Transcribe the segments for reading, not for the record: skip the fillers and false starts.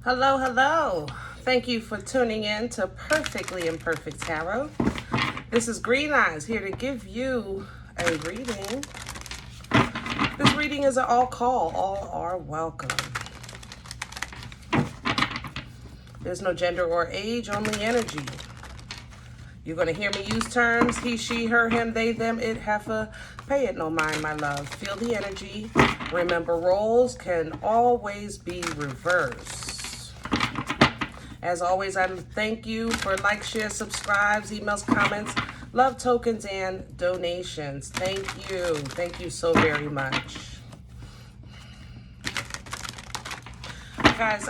Hello, hello. Thank you for tuning in to Perfectly Imperfect Tarot. This is Green Eyes here to give you a reading. This reading is an all call. All are welcome. There's no gender or age, only energy. You're going to hear me use terms he, she, her, him, they, them, it, heifer. Pay it no mind, my love. Feel the energy. Remember, roles can always be reversed. As always, I thank you for likes, shares, subscribes, emails, comments, love tokens, and donations. Thank you. Thank you so very much. Guys,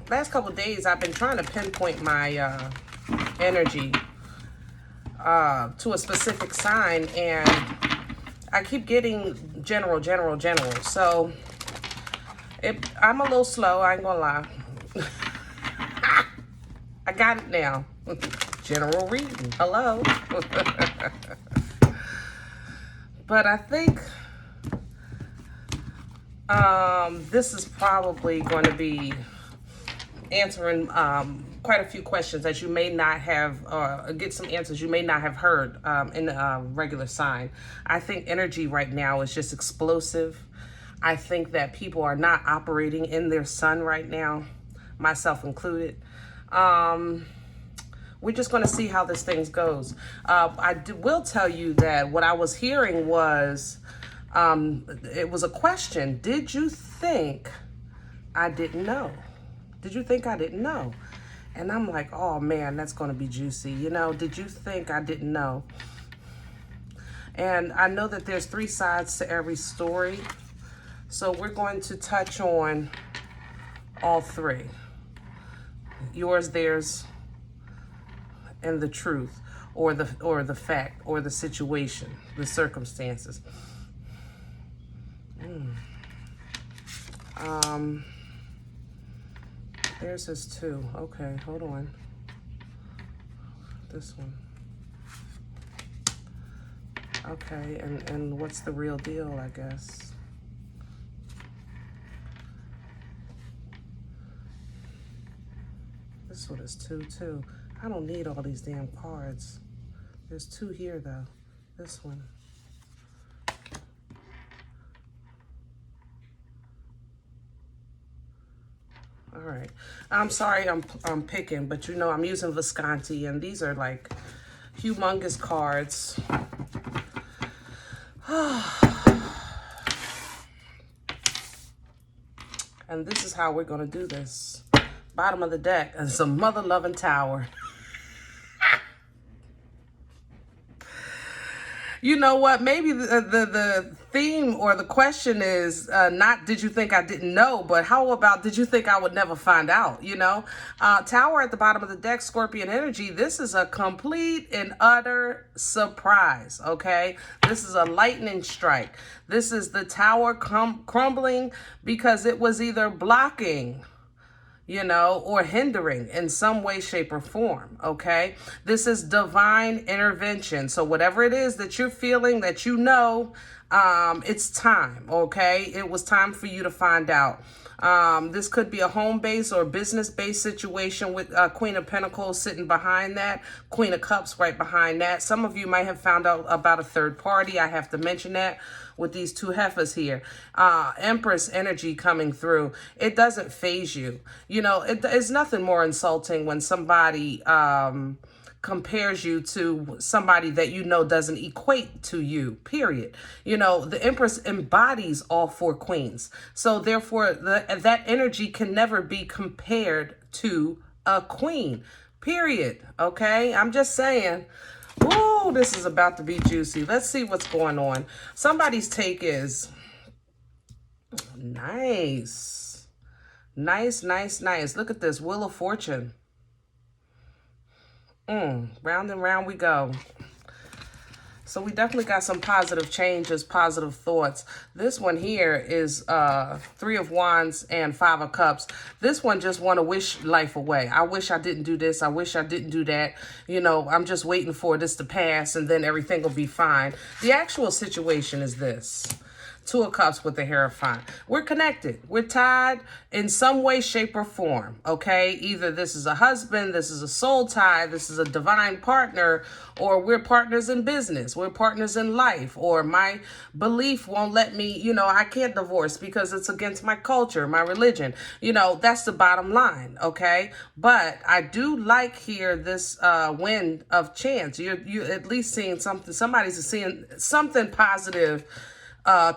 last couple of days, I've been trying to pinpoint my energy to a specific sign, and I keep getting general. So, I'm a little slow, I ain't gonna lie. I got it now. General reading. Hello. But I think this is probably going to be answering quite a few questions that you may not have, get some answers you may not have heard in a regular sign. I think energy right now is just explosive. I think that people are not operating in their sun right now, myself included. We're just going to see how this thing goes. Will tell you that what I was hearing was, it was a question. Did you think I didn't know? Did you think I didn't know? And I'm like, oh man, that's going to be juicy. You know, did you think I didn't know? And I know that there's 3 sides to every story. So we're going to touch on all 3. Yours, theirs, and the truth, or the fact, or the situation, the circumstances. There's his 2. Okay, hold on. This one. Okay, and what's the real deal, I guess? This one is 2 too. I don't need all these damn cards. There's 2 here though. This one. All right. I'm sorry I'm picking, but you know I'm using Visconti, and these are like humongous cards. And this is how we're going to do this. Bottom of the deck is a mother-loving tower. You know what? Maybe the theme or the question is not did you think I didn't know, but how about did you think I would never find out? You know, Tower at the bottom of the deck, Scorpion energy. This is a complete and utter surprise. Okay, this is a lightning strike. This is the Tower crumbling because it was either blocking, you know, or hindering in some way, shape, or form, okay? This is divine intervention. So whatever it is that you're feeling, that you know, it's time, okay? It was time for you to find out. This could be a home-based or business-based situation with Queen of Pentacles sitting behind that, Queen of Cups right behind that. Some of you might have found out about a third party. I have to mention that with these 2 heifers here. Empress energy coming through. It doesn't phase you. You know, it's nothing more insulting when somebody compares you to somebody that you know doesn't equate to you, period. You know, the Empress embodies all 4 queens. So therefore, that energy can never be compared to a queen, period. Okay? I'm just saying. Ooh, this is about to be juicy. Let's see what's going on. Somebody's take is nice. Nice. Look at this. Wheel of Fortune. Round and round we go. So we definitely got some positive changes, positive thoughts. This one here is 3 of Wands and 5 of Cups. This one just want to wish life away. I wish I didn't do this. I wish I didn't do that. You know, I'm just waiting for this to pass and then everything will be fine. The actual situation is this. Two of Cups with the Hierophant. We're connected. We're tied in some way, shape, or form, okay? Either this is a husband, this is a soul tie, this is a divine partner, or we're partners in business, we're partners in life, or my belief won't let me, you know, I can't divorce because it's against my culture, my religion. You know, that's the bottom line, okay? But I do like here this wind of chance. You're at least seeing something, somebody's seeing something positive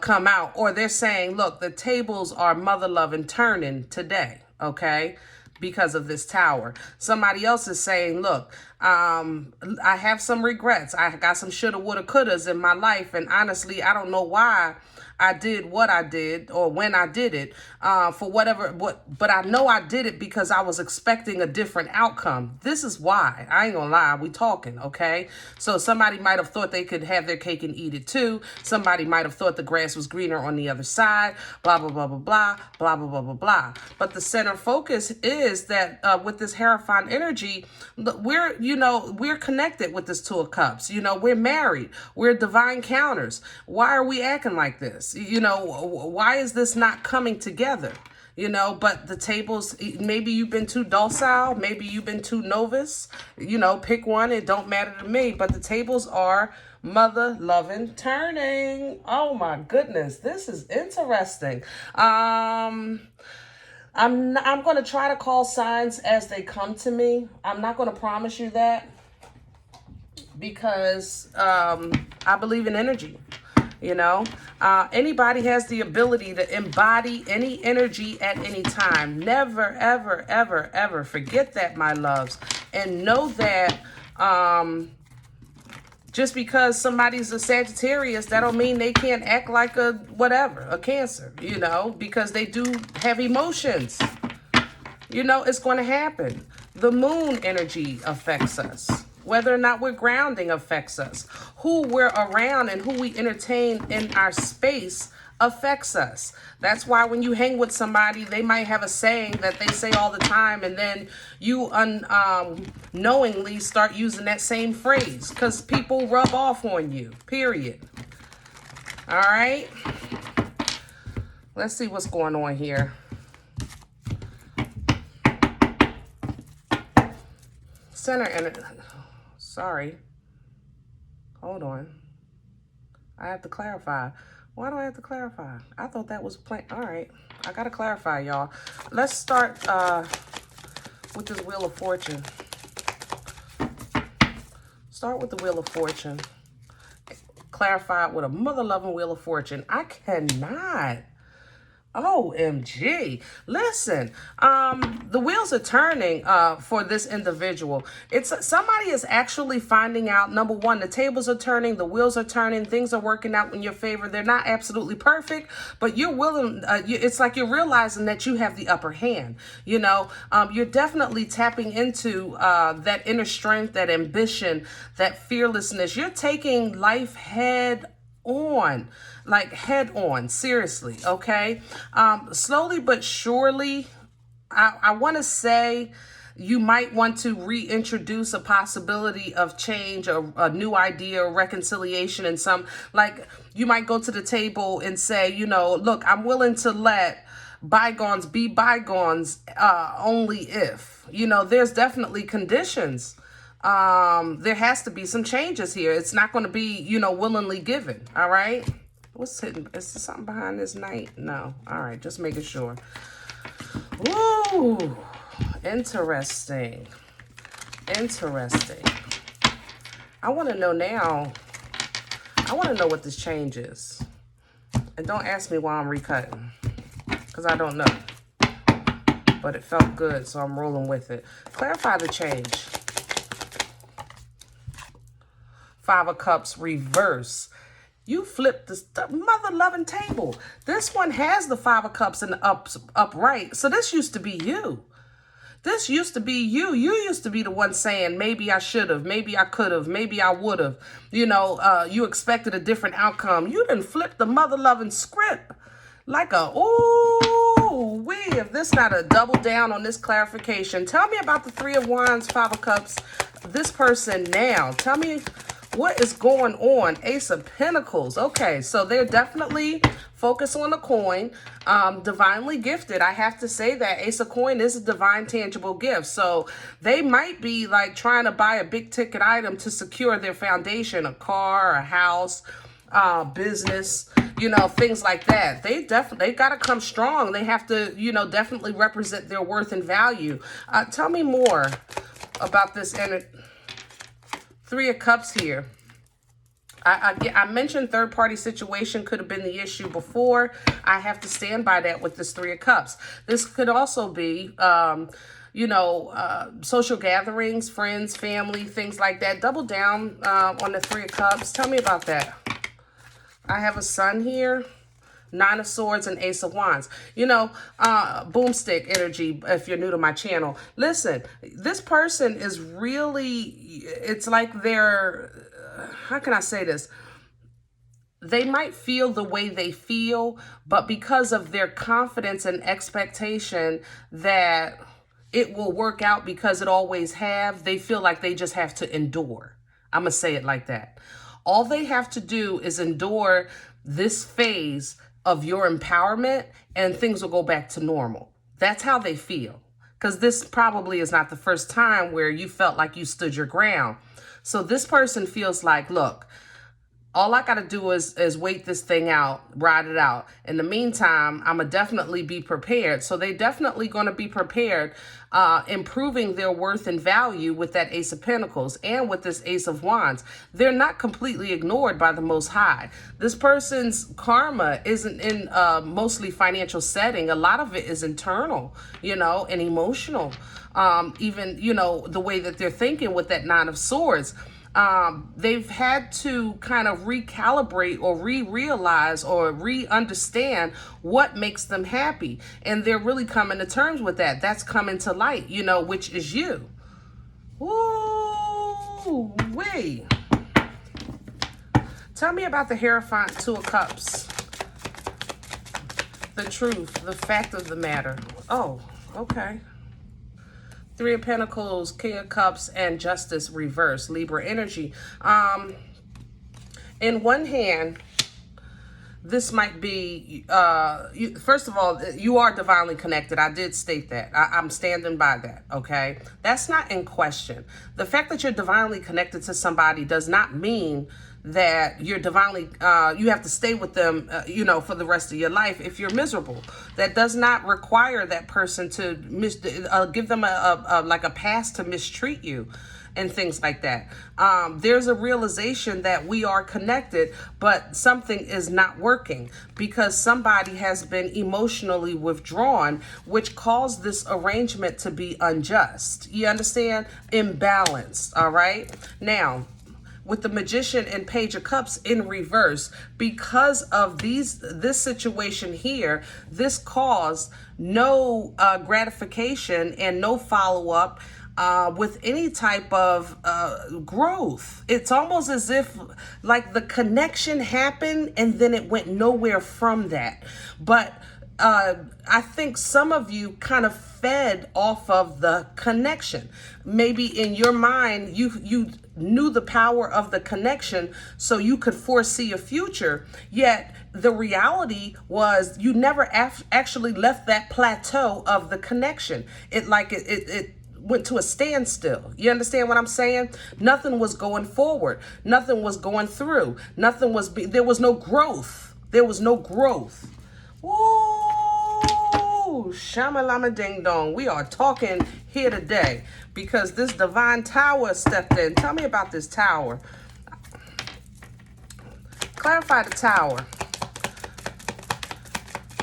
come out, or they're saying, look, the tables are mother love and turning today, okay, because of this Tower. Somebody else is saying, look, I have some regrets. I got some shoulda, woulda, couldas in my life, and honestly, I don't know why I did what I did or when I did it, for whatever, but I know I did it because I was expecting a different outcome. This is why. I ain't gonna lie, we talking, okay? So somebody might have thought they could have their cake and eat it too. Somebody might have thought the grass was greener on the other side, blah, blah, blah, blah, blah, blah, blah, blah, blah, blah. But the center focus is that with this Hierophant energy, we're connected with this Two of Cups. You know, we're married. We're divine counters. Why are we acting like this? You know, why is this not coming together? You know, but the tables, maybe you've been too docile, maybe you've been too novice, you know, pick one, it don't matter to me, but the tables are mother loving turning. Oh my goodness, this is interesting. I'm going to try to call signs as they come to me. I'm not going to promise you that because I believe in energy. You know, anybody has the ability to embody any energy at any time. Never, ever, ever, ever forget that, my loves. And know that just because somebody's a Sagittarius, that don't mean they can't act like a whatever, a Cancer, you know, because they do have emotions. You know, it's going to happen. The moon energy affects us. Whether or not we're grounding affects us. Who we're around and who we entertain in our space affects us. That's why when you hang with somebody, they might have a saying that they say all the time, and then you unknowingly start using that same phrase because people rub off on you, period. All right? Let's see what's going on here. Center energy. Sorry. Hold on. I have to clarify. Why do I have to clarify? I thought that was plain. All right. I got to clarify, y'all. Let's start with this Wheel of Fortune. Start with the Wheel of Fortune. Clarify it with a mother-loving Wheel of Fortune. I cannot. OMG. Listen, the wheels are turning for this individual. Somebody is actually finding out, number one, the tables are turning, the wheels are turning, things are working out in your favor. They're not absolutely perfect, but you're willing, it's like you're realizing that you have the upper hand. You know, you're definitely tapping into that inner strength, that ambition, that fearlessness. You're taking life head on, like head on, seriously, okay? Slowly but surely, I want to say you might want to reintroduce a possibility of change, a new idea, or reconciliation in some, like you might go to the table and say, you know, look, I'm willing to let bygones be bygones, only if, you know, there's definitely conditions. There has to be some changes here. It's not going to be, you know, willingly given. All right. What's hidden? Is there something behind this knight? No. All right. Just making sure. Ooh, interesting. Interesting. I want to know now. I want to know what this change is. And don't ask me why I'm recutting, because I don't know. But it felt good, so I'm rolling with it. Clarify the change. Five of Cups reverse. You flipped the mother-loving table. This one has the Five of Cups and the upright. So this used to be you. This used to be you. You used to be the one saying, maybe I should have, maybe I could have, maybe I would have. You know, you expected a different outcome. You didn't flip the mother-loving script like a, ooh, wee. If this not a double down on this clarification. Tell me about the Three of Wands, Five of Cups. This person now. Tell me What is going on? Ace of Pentacles. Okay, so they're definitely focused on the coin. Divinely gifted. I have to say that Ace of Coin is a divine tangible gift. So they might be like trying to buy a big ticket item to secure their foundation, a car, a house, business, you know, things like that. They got to come strong. They have to, you know, definitely represent their worth and value. Tell me more about this energy. Three of Cups here. I mentioned third-party situation could have been the issue before. I have to stand by that with this Three of Cups. This could also be, you know, social gatherings, friends, family, things like that. Double down on the Three of Cups. Tell me about that. I have a Sun here. Nine of Swords and Ace of Wands. You know, boomstick energy, if you're new to my channel. Listen, this person is really, it's like they're, how can I say this? They might feel the way they feel, but because of their confidence and expectation that it will work out because it always have, they feel like they just have to endure. I'm going to say it like that. All they have to do is endure this phase of your empowerment and things will go back to normal. That's how they feel. Because this probably is not the first time where you felt like you stood your ground. So this person feels like, look, all I got to do is wait this thing out, ride it out. In the meantime, I'm going to definitely be prepared. So they definitely going to be prepared, improving their worth and value with that Ace of Pentacles and with this Ace of Wands. They're not completely ignored by the Most High. This person's karma isn't in mostly financial setting. A lot of it is internal, you know, and emotional. Even, you know, the way that they're thinking with that Nine of Swords. They've had to kind of recalibrate or re-realize or re-understand what makes them happy. And they're really coming to terms with that. That's coming to light, you know, which is you. Ooh, wait. Tell me about the Hierophant, Two of Cups. The truth, the fact of the matter. Oh, okay. Three of Pentacles, King of Cups, and Justice reverse, Libra energy. In one hand, this might be, first of all, you are divinely connected. I did state that. I'm standing by that, okay? That's not in question. The fact that you're divinely connected to somebody does not mean that you're divinely, you have to stay with them, you know, for the rest of your life if you're miserable. That does not require that person to give them like a pass to mistreat you and things like that. There's a realization that we are connected, but something is not working because somebody has been emotionally withdrawn, which caused this arrangement to be unjust. You understand? Imbalanced, all right? Now, with the Magician and Page of Cups in reverse, because of this situation here, this caused no gratification and no follow-up with any type of growth. It's almost as if like the connection happened and then it went nowhere from that. But I think some of you kind of fed off of the connection. Maybe in your mind, you knew the power of the connection so you could foresee a future, yet the reality was you never actually left that plateau of the connection. It went to a standstill. You understand what I'm saying? Nothing was going forward. Nothing was going through. Nothing was, there was no growth. There was no growth. Ooh, shamalama ding dong. We are talking here today because this divine tower stepped in. Tell me about this tower. Clarify the tower.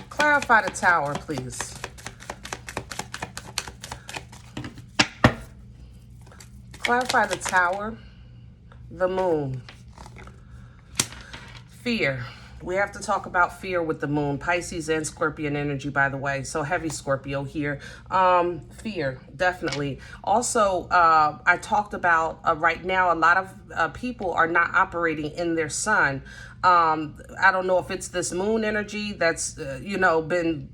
Clarify the tower, please. Clarify the tower. The moon. Fear. We have to talk about fear with the moon. Pisces and Scorpion energy, by the way. So heavy Scorpio here. Fear, definitely. Also, I talked about right now, a lot of people are not operating in their sun. I don't know if it's this moon energy that's, you know, been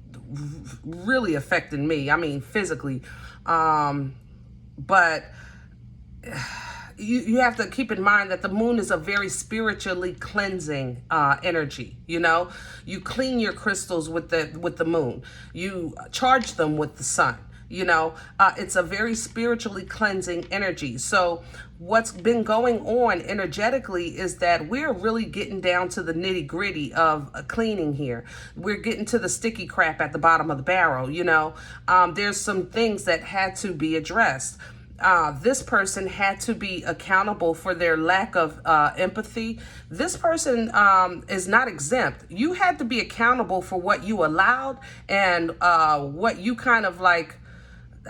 really affecting me. I mean, physically. But you have to keep in mind that the moon is a very spiritually cleansing energy. You know, you clean your crystals with the moon. You charge them with the sun. You know, it's a very spiritually cleansing energy. So what's been going on energetically is that we're really getting down to the nitty gritty of cleaning here. We're getting to the sticky crap at the bottom of the barrel. You know, there's some things that had to be addressed. This person had to be accountable for their lack of empathy. This person is not exempt. You had to be accountable for what you allowed and what you kind of like.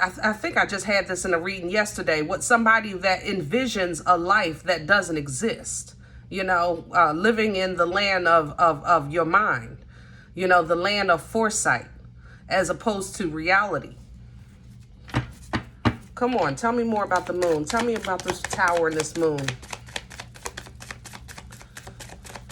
I think I just had this in a reading yesterday. What somebody that envisions a life that doesn't exist, you know, living in the land of your mind, you know, the land of foresight as opposed to reality. Come on, tell me more about the moon. Tell me about this tower and this moon.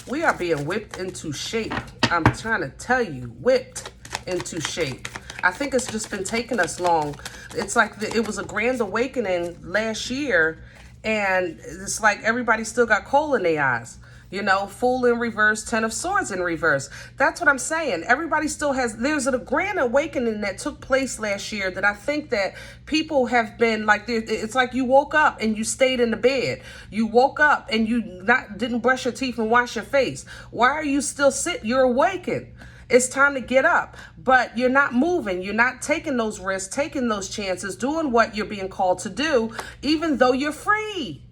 We are being whipped into shape. I'm trying to tell you, whipped into shape. I think it's just been taking us long. It's like it was a grand awakening last year, and it's like everybody still got coal in their eyes. You know, Fool in reverse, Ten of Swords in reverse. That's what I'm saying. Everybody still has, there's a grand awakening that took place last year that I think that people have been like, it's like you woke up and you stayed in the bed. You woke up and you didn't brush your teeth and wash your face. Why are you still sitting? You're awakened. It's time to get up, but you're not moving. You're not taking those risks, taking those chances, doing what you're being called to do, even though you're free.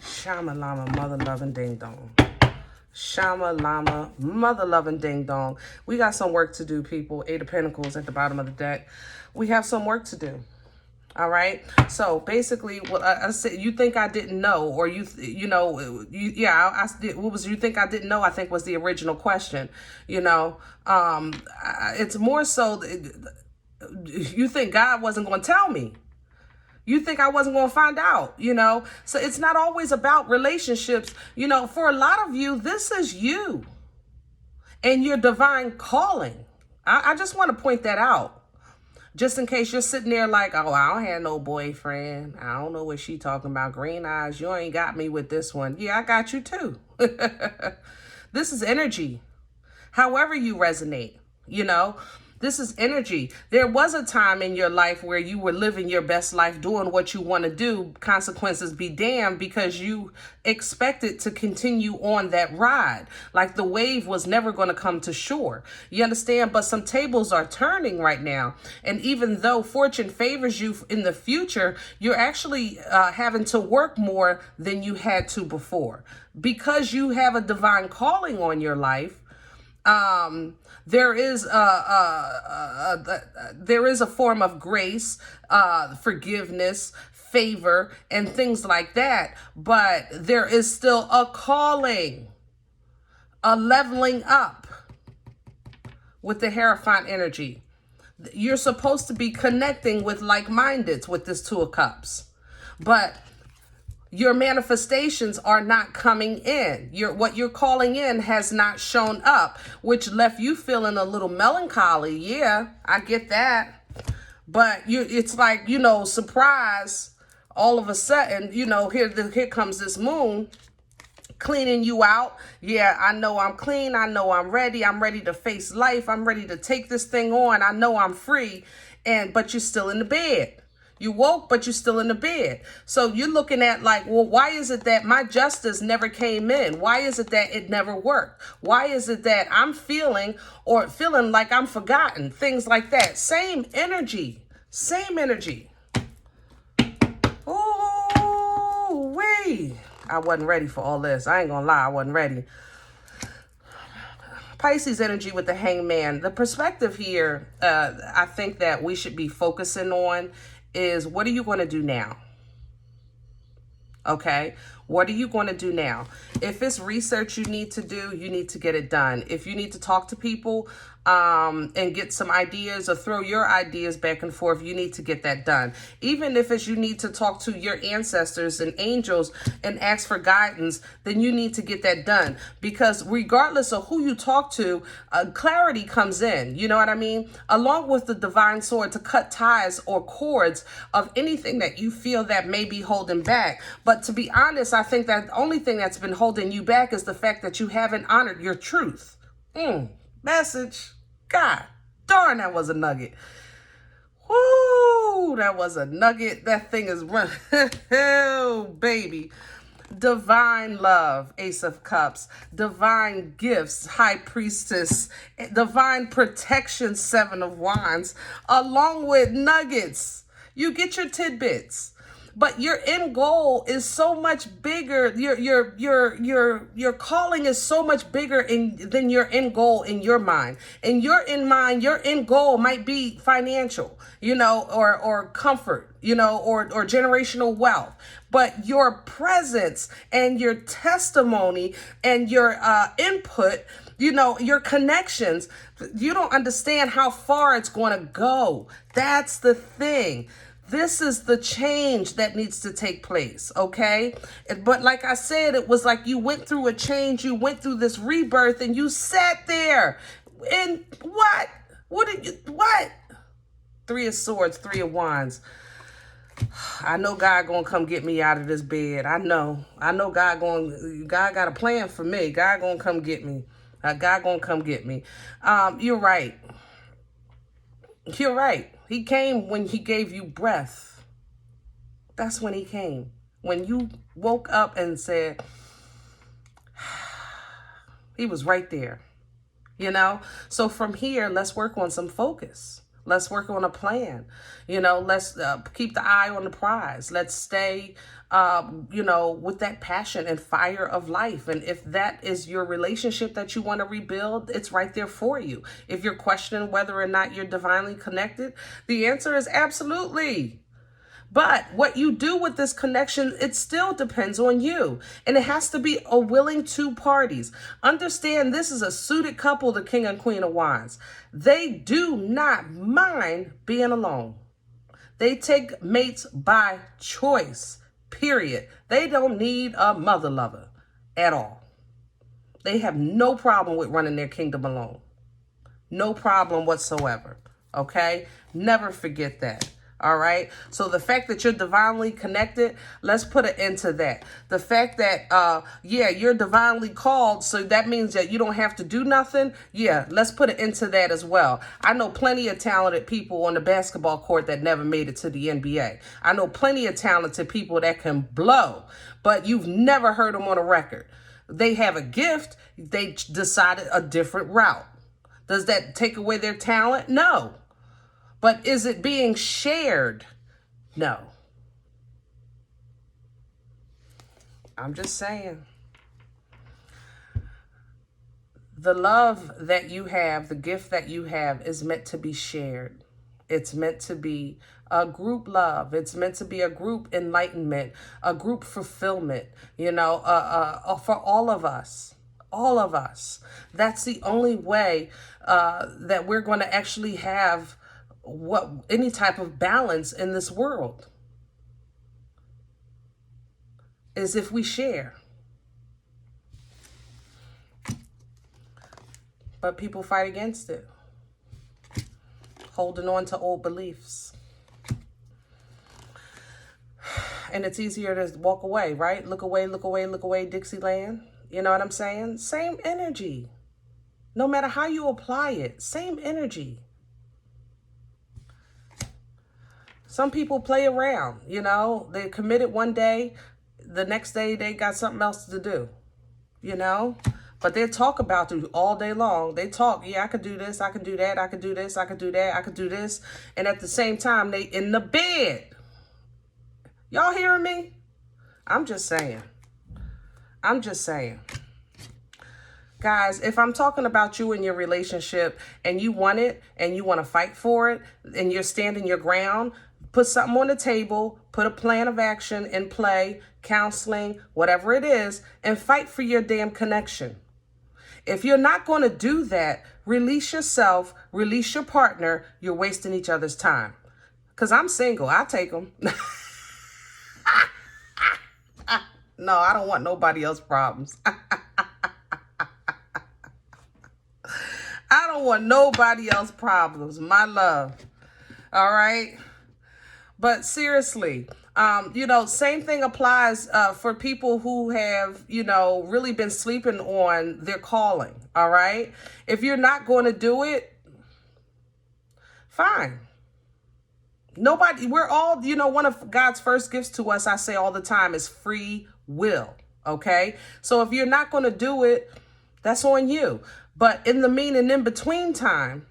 Shama Lama, mother loving ding dong. Shama Lama, mother loving ding dong. We got some work to do, people. Eight of Pentacles at the bottom of the deck. We have some work to do. All right. So basically, what I said, you think I didn't know, or what was you think I didn't know? I think was the original question. You know, it's more so you think God wasn't going to tell me. You think I wasn't going to find out, you know? So it's not always about relationships. You know, for a lot of you, this is you and your divine calling. I just want to point that out. Just in case you're sitting there like, oh, I don't have no boyfriend. I don't know what she talking about. Green eyes. You ain't got me with this one. Yeah, I got you too. This is energy. However you resonate, you know. This is energy. There was a time in your life where you were living your best life, doing what you want to do, consequences be damned, because you expected to continue on that ride. Like the wave was never going to come to shore. You understand? But some tables are turning right now. And even though fortune favors you in the future, you're actually having to work more than you had to before. Because you have a divine calling on your life, there is a form of grace, forgiveness, favor, and things like that. But there is still a calling, a leveling up with the Hierophant energy. You're supposed to be connecting with like-mindeds with this Two of Cups, but your manifestations are not coming in. What you're calling in has not shown up, which left you feeling a little melancholy. Yeah, I get that. But it's like, you know, surprise, all of a sudden, you know, here comes this moon cleaning you out. Yeah, I know I'm clean. I know I'm ready. I'm ready to face life. I'm ready to take this thing on. I know I'm free. But you're still in the bed. You woke, but you're still in the bed. So you're looking at like, well, why is it that my justice never came in? Why is it that it never worked? Why is it that I'm feeling like I'm forgotten? Things like that. Same energy. Same energy. Oh, wait. I wasn't ready for all this. I ain't gonna lie, I wasn't ready. Pisces energy with the Hangman. The perspective here, I think that we should be focusing on is, what are you going to do now? Okay, what are you going to do now? If it's research you need to do, you need to get it done. If you need to talk to people, and get some ideas or throw your ideas back and forth, you need to get that done. Even if it's you need to talk to your ancestors and angels and ask for guidance, then you need to get that done. Because regardless of who you talk to, clarity comes in. You know what I mean? Along with the divine sword to cut ties or cords of anything that you feel that may be holding back. But to be honest, I think that the only thing that's been holding you back is the fact that you haven't honored your truth. Message. God darn, that was a nugget. Woo, that was a nugget. That thing is run. Oh, baby. Divine love, Ace of Cups. Divine gifts, High Priestess. Divine protection, Seven of Wands. Along with nuggets. You get your tidbits. But your end goal is so much bigger. Your calling is so much bigger than your end goal in your mind. In your end goal might be financial, or comfort, or generational wealth. But your presence and your testimony and your input, your connections, you don't understand how far it's going to go. That's the thing. This is the change that needs to take place, okay? But like I said, it was like you went through a change, you went through this rebirth, and you sat there. And what? What? Three of Swords, Three of Wands. I know God gonna come get me out of this bed. I know God got a plan for me. God gonna come get me. God gonna come get me. You're right. You're right. He came when he gave you breath. That's when he came. When you woke up and said, he was right there. So from here, let's work on some focus. Let's work on a plan. Let's keep the eye on the prize. Let's stay, with that passion and fire of life. And if that is your relationship that you want to rebuild, it's right there for you. If you're questioning whether or not you're divinely connected, the answer is absolutely. But what you do with this connection, it still depends on you. And it has to be a willing two parties. Understand this is a suited couple, the King and Queen of Wands. They do not mind being alone. They take mates by choice, period. They don't need a mother lover at all. They have no problem with running their kingdom alone. No problem whatsoever, okay? Never forget that. All right. So the fact that you're divinely connected, let's put an end to that. The fact that, you're divinely called. So that means that you don't have to do nothing. Yeah, let's put an end to that as well. I know plenty of talented people on the basketball court that never made it to the NBA. I know plenty of talented people that can blow, but you've never heard them on a record. They have a gift. They decided a different route. Does that take away their talent? No. But is it being shared? No. I'm just saying. The love that you have, the gift that you have is meant to be shared. It's meant to be a group love. It's meant to be a group enlightenment, a group fulfillment, for all of us. All of us. That's the only way that we're going to actually have any type of balance in this world, is if we share. But people fight against it, holding on to old beliefs. And it's easier to walk away, right? Look away, look away, look away, Dixieland. You know what I'm saying? Same energy. No matter how you apply it, same energy. Some people play around, they committed one day, the next day they got something else to do, but they talk about it all day long. They talk, I could do this, I could do that, I could do this, I could do that, I could do this. And at the same time, they in the bed. Y'all hearing me? I'm just saying. Guys, if I'm talking about you in your relationship and you want it and you want to fight for it and you're standing your ground, put something on the table, put a plan of action in play, counseling, whatever it is, and fight for your damn connection. If you're not going to do that, release yourself, release your partner. You're wasting each other's time. Because I'm single. I'll take them. No, I don't want nobody else's problems. I don't want nobody else's problems. My love. All right? But seriously, same thing applies for people who have, really been sleeping on their calling. All right? If you're not going to do it, fine. Nobody, we're all, one of God's first gifts to us, I say all the time, is free will. Okay? So if you're not going to do it, that's on you. But in the mean and in between time,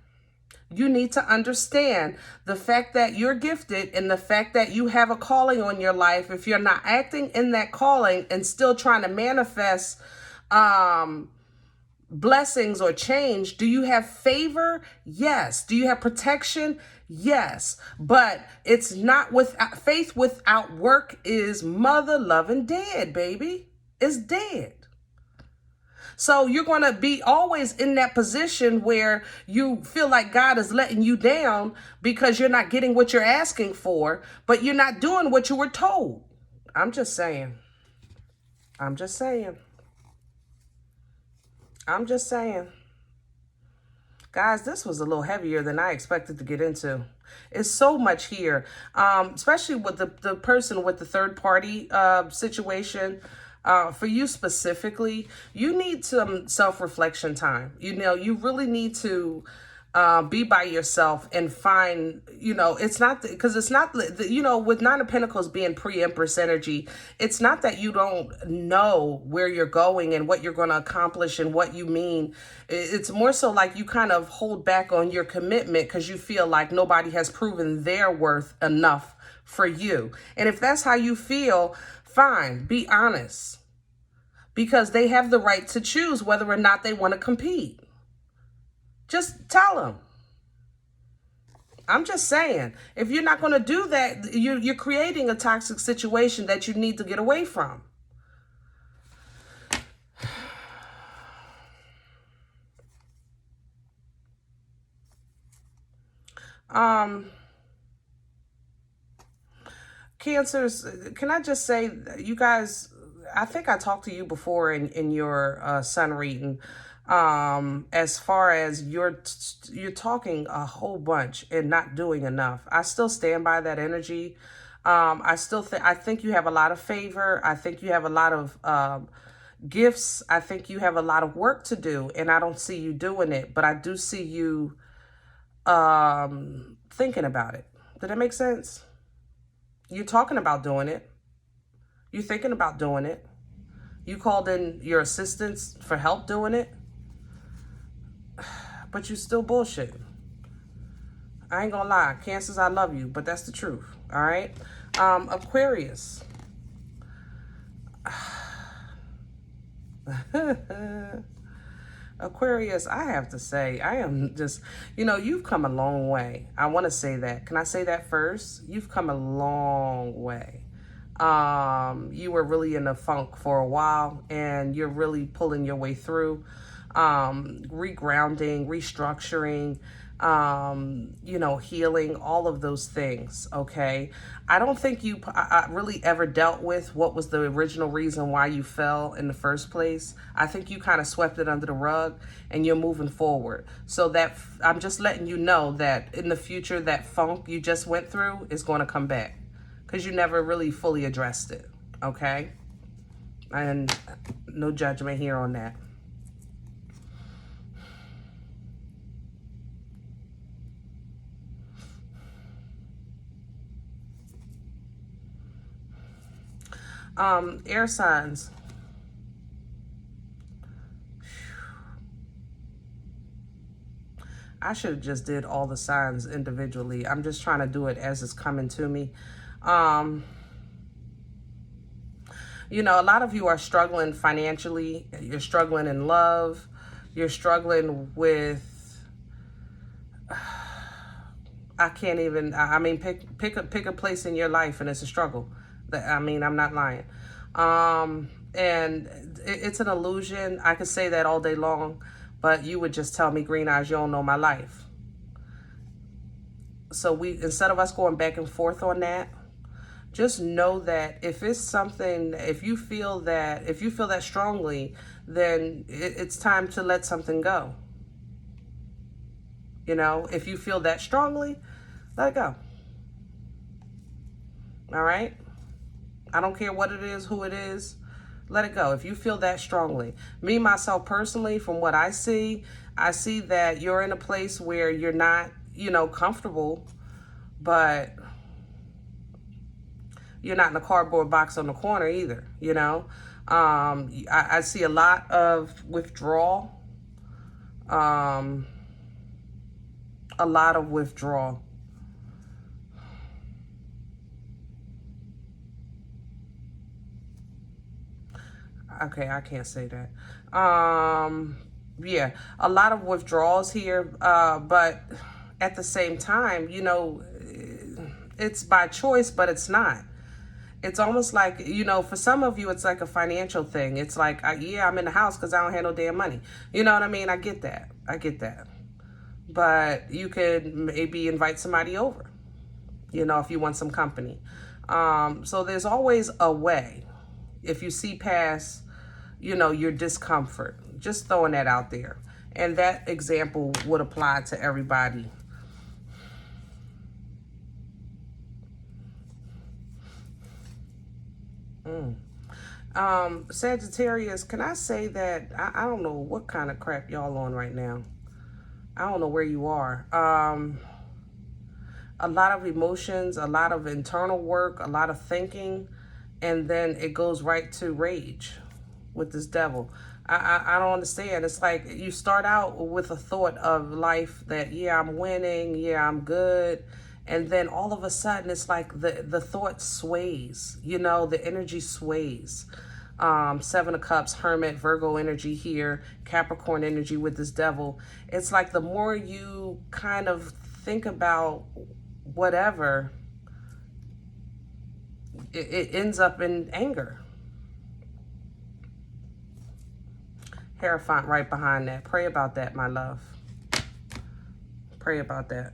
you need to understand the fact that you're gifted and the fact that you have a calling on your life. If you're not acting in that calling and still trying to manifest blessings or change, do you have favor? Yes. Do you have protection? Yes. But it's not without faith without work is mother loving dead, baby. It's dead. So you're going to be always in that position where you feel like God is letting you down because you're not getting what you're asking for, but you're not doing what you were told. I'm just saying. I'm just saying. I'm just saying. Guys, this was a little heavier than I expected to get into. It's so much here, especially with the person with the third party situation. For you specifically, you need some self-reflection time. You really need to be by yourself and find, it's not because it's not, with Nine of Pentacles being pre-Empress energy, it's not that you don't know where you're going and what you're going to accomplish and what you mean. It's more so like you kind of hold back on your commitment because you feel like nobody has proven their worth enough for you. And if that's how you feel, fine, be honest. Because they have the right to choose whether or not they want to compete. Just tell them. I'm just saying, if you're not going to do that, you're creating a toxic situation that you need to get away from. Cancers, can I just say, you guys, I think I talked to you before in your sun reading, as far as you're talking a whole bunch and not doing enough. I still stand by that energy. I think you have a lot of favor. I think you have a lot of gifts. I think you have a lot of work to do, and I don't see you doing it, but I do see you thinking about it. Did that make sense? You're talking about doing it. You're thinking about doing it. You called in your assistants for help doing it. But you still bullshit. I ain't gonna lie. Cancers, I love you, but that's the truth. All right? Aquarius. Aquarius, I have to say, I am just, you've come a long way. I want to say that. Can I say that first? You've come a long way. You were really in a funk for a while, and you're really pulling your way through, regrounding, restructuring, healing, all of those things. Okay. I don't think I really ever dealt with what was the original reason why you fell in the first place. I think you kind of swept it under the rug and you're moving forward. So that I'm just letting you know that in the future, that funk you just went through is going to come back because you never really fully addressed it. Okay. And no judgment here on that. Air signs. I should have just did all the signs individually. I'm just trying to do it as it's coming to me. A lot of you are struggling financially. You're struggling in love. You're struggling with, I can't even, pick a place in your life and it's a struggle. I'm not lying. And it's an illusion. I could say that all day long, but you would just tell me, Green Eyes, you don't know my life. So instead of us going back and forth on that, just know that if it's something, if you feel that strongly, then it's time to let something go. You know, if you feel that strongly, let it go. All right? I don't care what it is, who it is. Let it go if you feel that strongly. Me, myself, personally, from what I see that you're in a place where you're not, you know, comfortable, but you're not in a cardboard box on the corner either, you know. I see a lot of withdrawal. A lot of withdrawal. Okay, I can't say that. Yeah, a lot of withdrawals here, but at the same time, you know, it's by choice, but it's not. It's almost like, you know, for some of you, it's like a financial thing. It's like, yeah, I'm in the house because I don't have no damn money. You know what I mean? I get that. I get that. But you could maybe invite somebody over, you know, if you want some company. So there's always a way if you see past, you know, your discomfort. Just throwing that out there. And that example would apply to everybody. Sagittarius, can I say that I don't know what kind of crap y'all on right now. I don't know where you are. A lot of emotions, a lot of internal work, a lot of thinking, and then it goes right to rage with this devil. I don't understand. It's like you start out with a thought of life that, yeah, I'm winning, yeah, I'm good. And then all of a sudden, it's like the thought sways, you know, the energy sways. Seven of Cups, Hermit, Virgo energy here, Capricorn energy with this devil. It's like the more you kind of think about whatever, it ends up in anger. Hierophant right behind that. Pray about that, my love. Pray about that.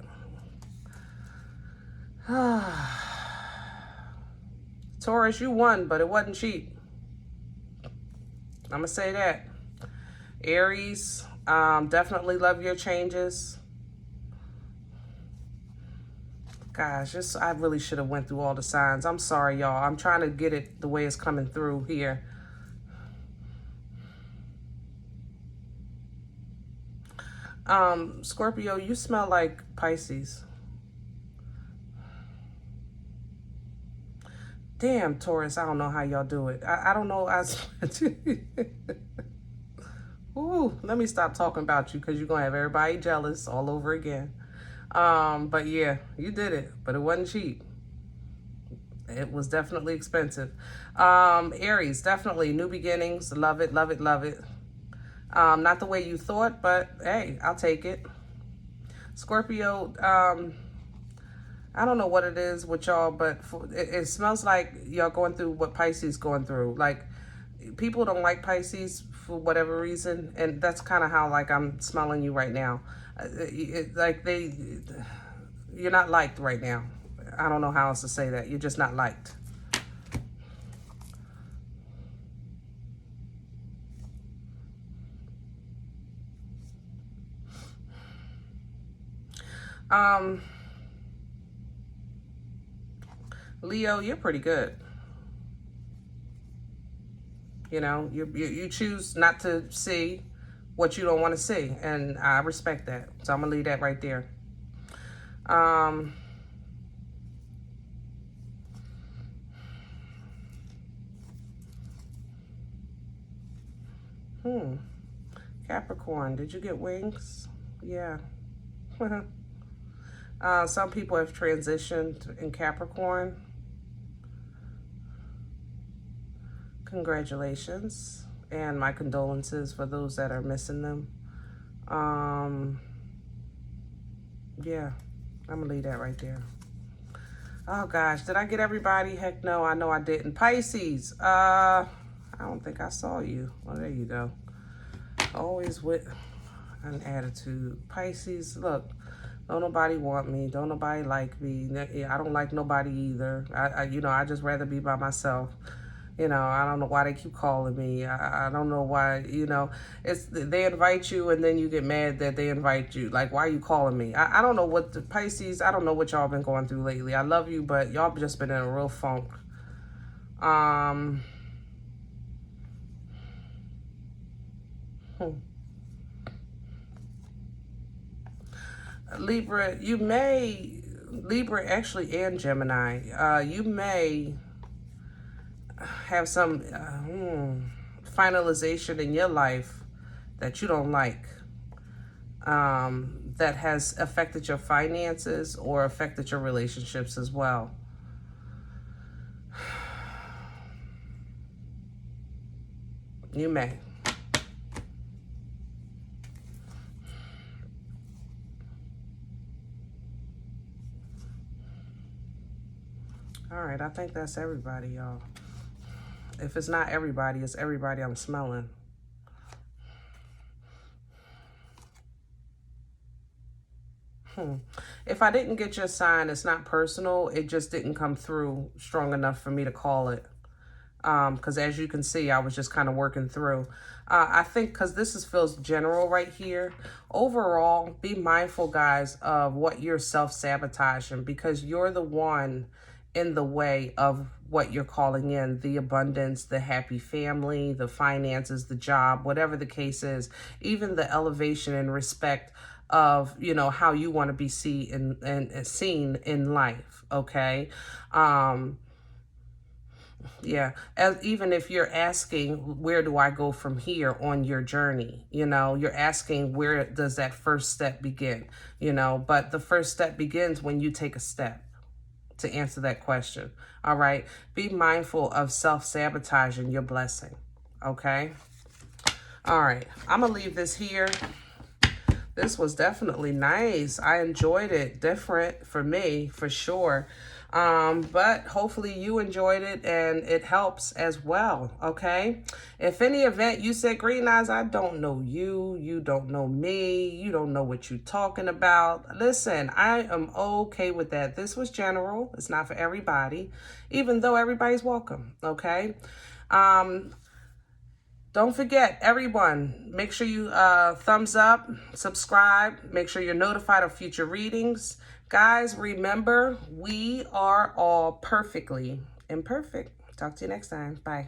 Taurus, you won, but it wasn't cheap. I'm going to say that. Aries, definitely love your changes. Gosh, I really should have went through all the signs. I'm sorry, y'all. I'm trying to get it the way it's coming through here. Scorpio, you smell like Pisces. Damn, Taurus, I don't know how y'all do it. I don't know. Ooh, let me stop talking about you because you're going to have everybody jealous all over again. But yeah, you did it, but it wasn't cheap. It was definitely expensive. Aries, definitely new beginnings. Love it, love it, love it. Not the way you thought, but hey, I'll take it. Scorpio, I don't know what it is with y'all, but it smells like y'all going through what Pisces going through. Like, people don't like Pisces for whatever reason, and that's kind of how, like, I'm smelling you right now. You're not liked right now. I don't know how else to say that. You're just not liked. Leo, you're pretty good. You know, you choose not to see what you don't want to see, and I respect that. So I'm gonna leave that right there. Capricorn, did you get wings? Yeah. Some people have transitioned in Capricorn. Congratulations, and my condolences for those that are missing them. Yeah, I'm gonna leave that right there. Oh gosh, did I get everybody? Heck no, I know I didn't. Pisces, I I don't think I saw you. Well, there you go. Always with an attitude. Pisces, look, don't nobody want me. Don't nobody like me. I don't like nobody either. I just rather be by myself. I don't know why they keep calling me. I don't know why, it's they invite you and then you get mad that they invite you. Like, why are you calling me? I don't know what the Pisces, I don't know what y'all been going through lately. I love you, but y'all just been in a real funk. Libra, Libra actually and Gemini, you may have some finalization in your life that you don't like, that has affected your finances or affected your relationships as well. You may. All right, I think that's everybody, y'all. If it's not everybody, it's everybody I'm smelling. If I didn't get your sign, it's not personal. It just didn't come through strong enough for me to call it. Because as you can see, I was just kind of working through. I think because feels general right here. Overall, be mindful, guys, of what you're self-sabotaging, because you're the one in the way of what you're calling in: the abundance, the happy family, the finances, the job, whatever the case is, even the elevation and respect of, how you want to be seen seen in life. Okay. Yeah, even if you're asking, where do I go from here on your journey? You're asking, where does that first step begin? But the first step begins when you take a step to answer that question. All right. Be mindful of self-sabotaging your blessing. Okay. All right. I'm going to leave this here. This was definitely nice. I enjoyed it. Different for me, for sure. But hopefully you enjoyed it and it helps as well. Okay. If any event you said, Green Eyes, I don't know you. You don't know me. You don't know what you're talking about. Listen, I am okay with that. This was general. It's not for everybody, even though everybody's welcome. Okay. Don't forget, everyone, make sure you thumbs up, subscribe, make sure you're notified of future readings. Guys, remember, we are all perfectly imperfect. Talk to you next time. Bye.